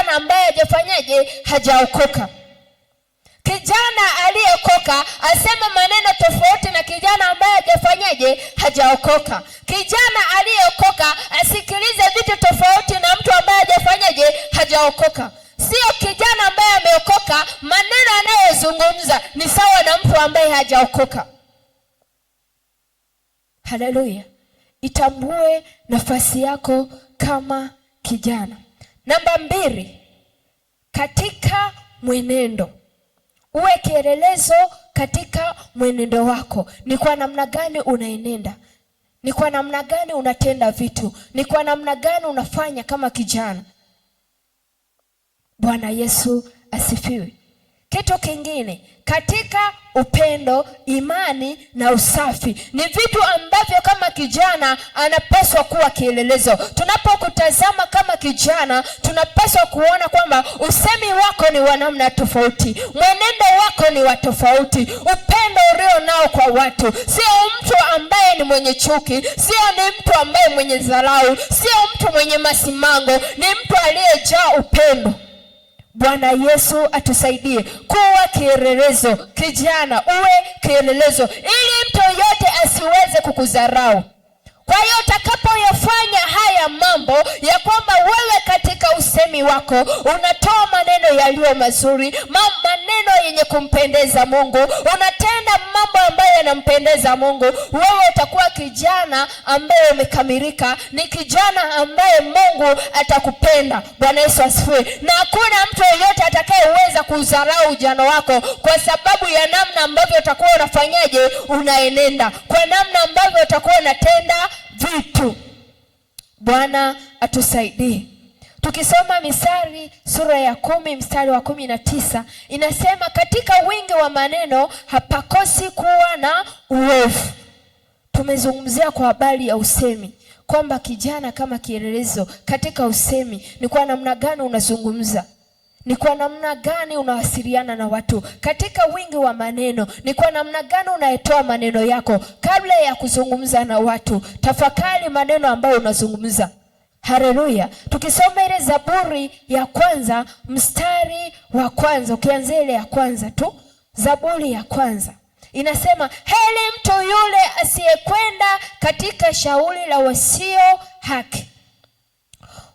kijana ambaye hajafanyaje, hajaokoka. Kijana aliyeokoka asema maneno tofauti na kijana ambaye hajafanyaje, hajaokoka. Kijana aliyeokoka asikilize vitu tofauti na mtu ambaye hajafanyaje, hajaokoka. Sio kijana ambaye ameokoka maneno anayozungumza ni sawa na mtu ambaye hajaokoka. Haleluya. Itambue nafasi yako kama kijana. Namba 2, katika mwenendo. Uwe kielelezo katika mwenendo wako. Ni kwa namna gani unaenenda? Ni kwa namna gani unatenda vitu? Ni kwa namna gani unafanya kama kijana? Bwana Yesu asifiwe. Kitu kingine, katika upendo, imani na usafi. Ni vitu ambavyo kama kijana anapaswa kuwa kielelezo. Tunapokutazama kama kijana, tunapaswa kuona kwamba usemi wako ni wa namna tofauti, mwenendo wako ni wa tofauti, upendo ulio nao kwa watu. Sio mtu ambaye ni mwenye chuki, sio ni mtu ambaye mwenye dharau, sio mtu mwenye masimango, ni mtu aliyejaa upendo. Bwana Yesu atusaidie kuwa kielelezo. Kijana, uwe kielelezo ili mtu yote asiweze kukudharau. Kwa hiyo utakapoyafanya haya mambo ya kwamba wewe katika usemi wako unatoa maneno yaliyo mazuri, maneno yenye kumpendeza Mungu, unatenda mambo ambayo yanampendeza Mungu, wewe utakuwa kijana ambaye umekamilika, ni kijana ambaye Mungu atakupenda. Bwana Yesu asifiwe. Na hakuna mtu yeyote atakayeweza kudharau ujana wako kwa sababu ya namna ambavyo utakuwa unafanyaje, unaenenda, kwa namna ambavyo utakuwa unatenda vitu. Bwana atusaidie. Tukisoma Misali sura ya 10 mstari wa 19 inasema, katika wingi wa maneno hapakosi kuwa na uovu. Tumezungumzia kwa habari ya usemi, kwamba kijana kama kielelezo katika usemi, ni kwa namna gani unazungumza, ni kwa namna gani unawasiliana na watu. Katika wingi wa maneno, ni kwa namna gani unayetoa maneno yako. Kabla ya kuzungumza na watu, tafakari maneno ambayo unazungumza. Haleluya. Tukisoma ile Zaburi ya 1 mstari wa 1, ukianzia ile ya 1 tu, Zaburi ya 1 inasema, heri mtu yule asiyekwenda katika shauri la wasio haki,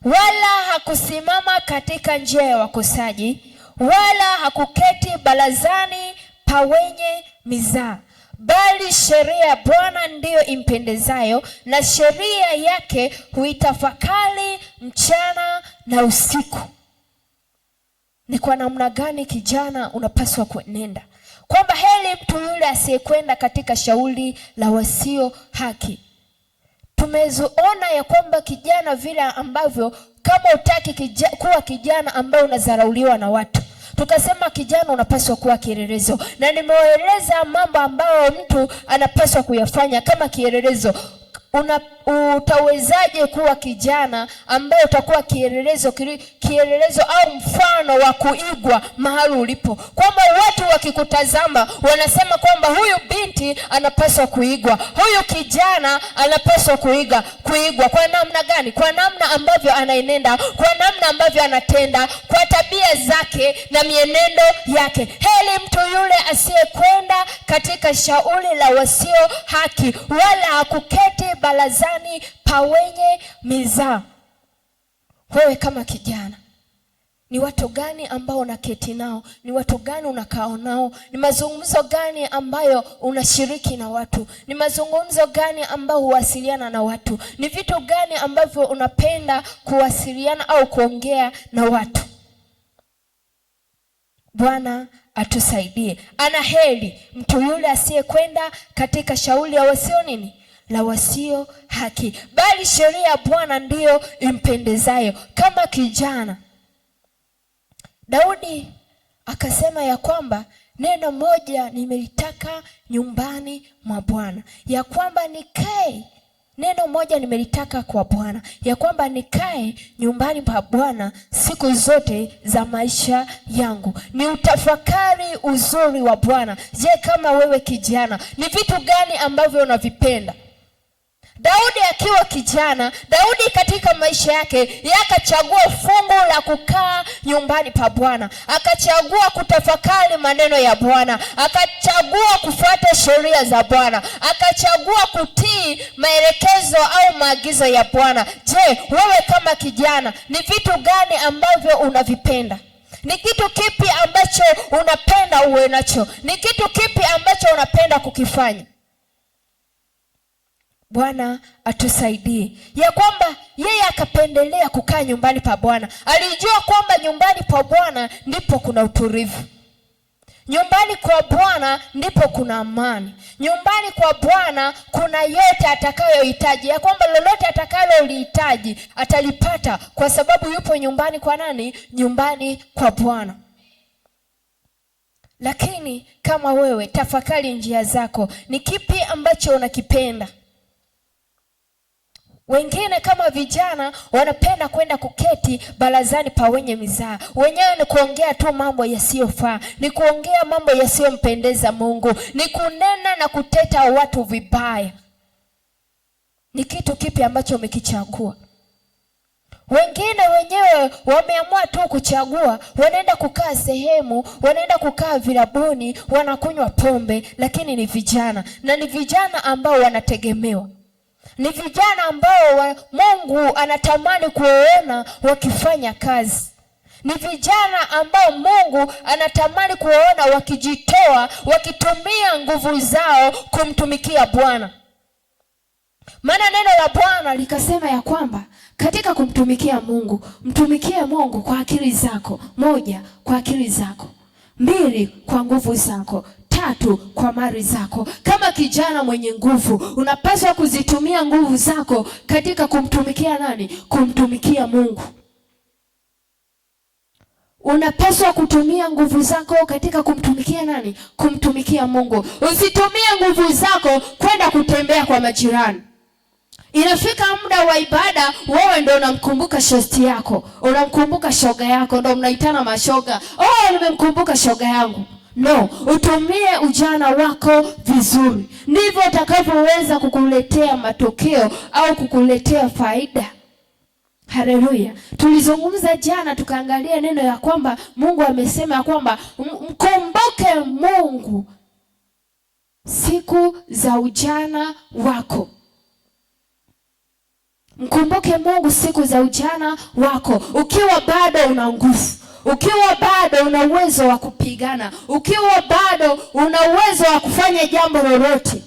wala hakusimama katika njia ya wakosaji, wala hakuketi barazani pa wenye mizaa, bali sheria ya Bwana ndiyo impendezayo, na sheria yake huitafakari mchana na usiku. Ni kwa namna gani kijana unapaswa kuenenda? Kwamba heri mtu yule asiyekwenda katika shauri la wasio haki. Tumezoona ya kwamba kijana vile ambavyo, kama utaki kuwa kijana ambaye unadharauliwa na watu, tukasema kijana unapaswa kuwa kielelezo, na nimeeleza mambo ambayo mtu anapaswa kuyafanya kama kielelezo. Utawezaje kuwa kijana ambaye utakuwa kielelezo au mfano wa kuigwa mahali ulipo, kwamba watu wakikutazama wanasema kwamba huyu binti anapaswa kuigwa, huyu kijana anapaswa kuigwa. Kwa namna gani? Kwa namna ambavyo anaenenda, kwa namna ambavyo anatenda, kwa tabia zake na mienendo yake. Heri mtu yule asiyekwenda katika shauri la wasio haki, wala hakuketi barazani pa wenye mizaa. Wewe kama kijana, ni watu gani ambao unaketi nao? Ni watu gani unakaa nao? Ni mazungumzo gani ambayo unashiriki na watu? Ni mazungumzo gani ambayo huwasiliana na watu? Ni vitu gani ambavyo unapenda kuwasiliana au kuongea na watu? Bwana atusaidie. Ana heri mtu yule asiyekwenda katika shauri ya wasio nini? La wasio haki, bali sheria ya Bwana ndiyo impendezayo. Kama kijana, Daudi akasema ya kwamba neno moja nimelitaka nyumbani mwa Bwana, ya kwamba nikae. Neno moja nimelitaka kwa Bwana, ya kwamba nikae nyumbani pa Bwana siku zote za maisha yangu, ni utafakari uzuri wa Bwana. Je, kama wewe kijana, ni vitu gani ambavyo unavipenda? Daudi akiwa kijana, Daudi katika maisha yake akachagua fungu la kukaa nyumbani pa Bwana, akachagua kutafakari maneno ya Bwana, akachagua kufuata sheria za Bwana, akachagua kutii maelekezo au maagizo ya Bwana. Je, wewe kama kijana, ni vitu gani ambavyo unavipenda? Ni kitu kipi ambacho unapenda uwe nacho? Ni kitu kipi ambacho unapenda kukifanya? Bwana atusaidie ya kwamba yeye akapendelea kukaa nyumbani pa Bwana. Alijua kwamba nyumbani pa Bwana ndipo kuna utulivu. Nyumbani kwa Bwana ndipo kuna amani. Nyumbani kwa Bwana kuna yote atakayohitaji, ya kwamba lolote atakalolihitaji atalipata kwa sababu yupo nyumbani kwa nani? Nyumbani kwa Bwana. Lakini kama wewe, tafakari njia zako. Ni kipi ambacho unakipenda? Wengine kama vijana wanapenda kwenda kuketi barazani pa wenye mizaa. Wenyewe ni kuongea tu mambo yasiyofaa, ni kuongea mambo yasiyompendeza Mungu, ni kunena na kuteta watu vibaya. Ni kitu kipi ambacho umekichagua? Wengine wenyewe wameamua tu kuchagua, wanaenda kukaa sehemu, wanaenda kukaa vilabuni, wanakunywa pombe, lakini ni vijana, na ni vijana ambao wanategemewa. Ni vijana ambao Mungu anatamani kuwaona wakifanya kazi. Ni vijana ambao Mungu anatamani kuwaona wakijitoa, wakitumia nguvu zao kumtumikia Bwana. Maana neno la Bwana likasema ya kwamba katika kumtumikia Mungu, mtumikie Mungu kwa akili zako. 1, kwa akili zako. 2, kwa nguvu zako. 3, kwa mali zako. Kama kijana mwenye nguvu, unapaswa kuzitumia nguvu zako katika kumtumikia nani? Kumtumikia Mungu. Unapaswa kutumia nguvu zako katika kumtumikia nani? Kumtumikia Mungu. Usitumie nguvu zako kwenda kutembea kwa majirani. Inafika muda wa ibada, wewe ndio unamkumbuka shosti yako, unamkumbuka shoga yako, ndio mnaitana mashoga. Oh, nimemkumbuka shoga yangu. No, utumie ujana wako vizuri. Ndivyo utakavyoweza kukuletea matokeo au kukuletea faida. Haleluya. Tulizungumza jana tukaangalia neno ya kwamba Mungu amesema kwamba mkumbuke Mungu siku za ujana wako. Mkumbuke Mungu siku za ujana wako, ukiwa bado una nguvu, ukiwa bado una uwezo wa kupigana, ukiwa bado una uwezo wa kufanya jambo lolote.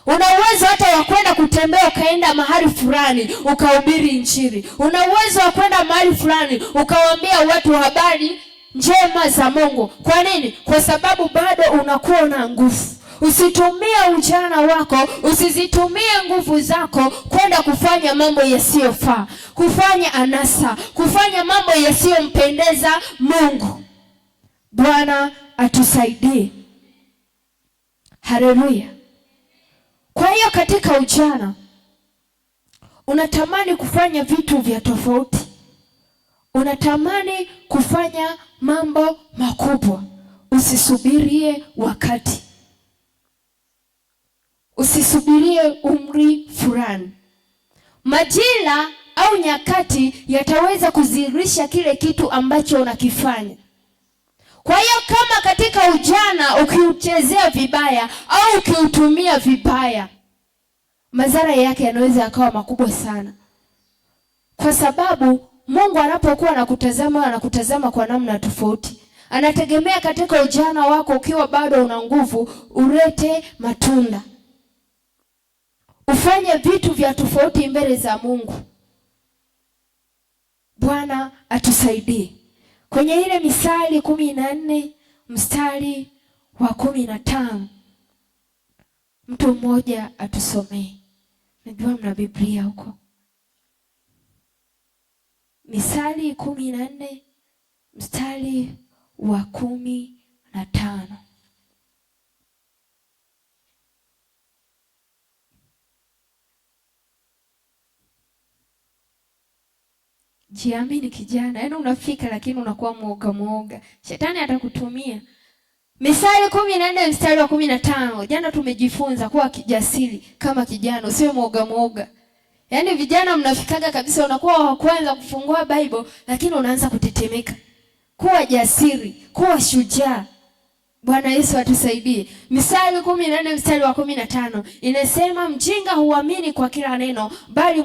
Una uwezo hata wa kwenda kutembea ukaenda mahali fulani ukahubiri Injili. Una uwezo wa kwenda mahali fulani ukawaambia watu habari njema za Mungu. Kwa nini? Kwa sababu bado unakuwa na nguvu. Usitumie ujana wako, usizitumie nguvu zako kwenda kufanya mambo yasiyofaa, kufanya anasa, kufanya mambo yasiyompendeza Mungu. Bwana atusaidie. Haleluya. Kwa hiyo katika ujana unatamani kufanya vitu vya tofauti. Unatamani kufanya mambo makubwa. Usisubirie wakati. Usisubirie umri fulani. Majira au nyakati yataweza kudhihirisha kile kitu ambacho unakifanya. Kwa hiyo kama katika ujana ukiuchezea vibaya au ukiutumia vibaya, madhara yake yanaweza yakawa makubwa sana. Kwa sababu Mungu anapokuwa anakutazama kwa namna tofauti. Anategemea katika ujana wako ukiwa bado una nguvu ulete matunda. Ufanye vitu vya tofauti mbele za Mungu. Bwana atusaidie. Kwenye ile Misali 14 mstari wa 15. Mtu mmoja atusomee. Najua mna Biblia huko. Misali 14 mstari wa 15. Jiamini kijana, yaani unafika lakini unakuwa mwoga. Shetani atakutumia. Misali 14 mstari wa 15. Jana tumejifunza kuwa kijasiri kama kijana, usiwe mwoga. Yaani vijana mnafikaga kabisa unakuwa wa kwanza kufungua Bible, lakini unaanza kutetemeka. Kuwa jasiri, kuwa shujaa. Bwana Yesu atusaidie. Misali 14 mstari wa 15 inasema, mjinga huamini kwa kila neno, bali